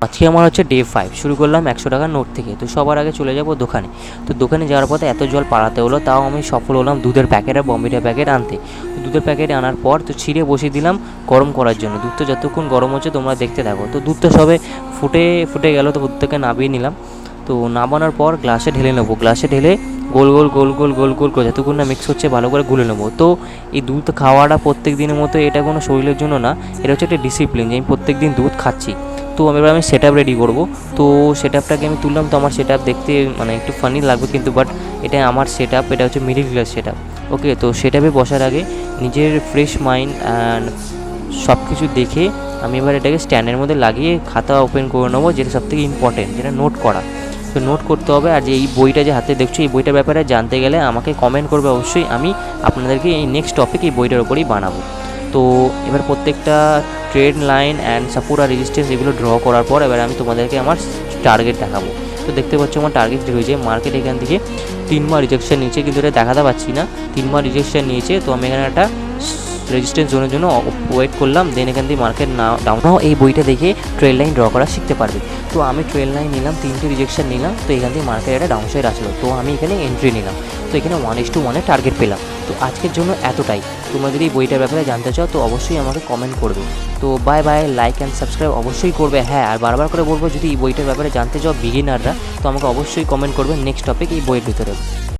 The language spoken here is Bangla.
আজকে আমার হচ্ছে ডে 5, শুরু করলাম 100 টাকার নোট থেকে। তো সবার আগে চলে যাব দোকানে। তো দোকানে যাওয়ার পথে এত জল পাড়াতে হলো, তাও আমি সফল হলাম দুধের প্যাকেট আর বম্বিটা প্যাকেট আনতে। তো দুধের প্যাকেট আনার পর তো ছিঁড়ে বসিয়ে দিলাম গরম করার জন্য। দুধটা যতক্ষণ গরম হচ্ছে তোমরা দেখতে থাকো। তো দুধটা সবে ফুটে গেল, তো দুধ থেকে নামিয়ে নিলাম। তো নামানোর পর গ্লাসে ঢেলে নেবো। গ্লাসে ঢেলে গোল গোল গোল গোল গোল গোল করে যতক্ষণ না মিক্স হচ্ছে ভালো করে গুলে নেবো। তো এই দুধ খাওয়াটা প্রত্যেক দিনের মতো এটা কোনো শরীরের জন্য না, এটা হচ্ছে একটা ডিসিপ্লিন যে আমি প্রত্যেক দিন দুধ খাচ্ছি। তো এবার আমি সেট আপ রেডি করবো। তো সেট আপটাকে আমি তুললাম। তো আমার সেট আপ দেখতে মানে একটু ফানি লাগবে, কিন্তু বাট এটা আমার সেট আপ, এটা হচ্ছে মিডিল ক্লাস সেট আপ। ওকে, তো সেট আপে বসার আগে নিজের ফ্রেশ মাইন্ড অ্যান্ড সব কিছু দেখে আমি এবার এটাকে স্ট্যান্ডের মধ্যে লাগিয়ে খাতা ওপেন করে নেবো, যেটা সবথেকে ইম্পর্টেন্ট, যেটা নোট করা। তো নোট করতে হবে। আর যে এই বইটা যে হাতে দেখছো, এই বইটার ব্যাপারে জানতে গেলে আমাকে কমেন্ট করবে অবশ্যই। আমি আপনাদেরকে এই নেক্সট টপিক এই বইটার ওপরেই বানাবো। তো এবার প্রত্যেকটা ট্রেড লাইন অ্যান্ড সাপোর্ট আর রেজিস্ট্যান্স এগুলো ড্র করার পর এবার আমি তোমাদেরকে আমার টার্গেট দেখাবো। তো দেখতে পাচ্ছ আমার টার্গেট রয়েছে। মার্কেট এখান থেকে 3 বার রিজেকশন নিয়েছে, কিন্তু এটা দেখাতে পাচ্ছি না। 3 বার রিজেকশন নিয়েছে, তো আমি এখানে একটা রেজিস্ট্যান্স জোনের জন্য ওয়েট করলাম। দেন এখান থেকে মার্কেট না ডাউন। এই বইটা দেখে ট্রেড লাইন ড্র করা শিখতে পারবে। তো আমি ট্রেড লাইন নিলাম, 3টে রিজেকশন নিলাম। তো এখান থেকে মার্কেট একটা ডাউন সাইড আসলো, তো আমি এখানে এন্ট্রি নিলাম। তো এখানে 1:1 টার্গেট পেলাম। তো আজকের জন্য এতটাই। তোমরা যদি এই বইটার ব্যাপারে জানতে চাও তো অবশ্যই আমাকে কমেন্ট করবে। তো bye bye, like and subscribe অবশ্যই করবে। হ্যাঁ, আর বারবার করে বলবো, যদি এই বইটার ব্যাপারে জানতে চাও বিগিনাররা, তো আমাকে অবশ্যই কমেন্ট করবে নেক্সট টপিক এই বইয়ের ভিতরে।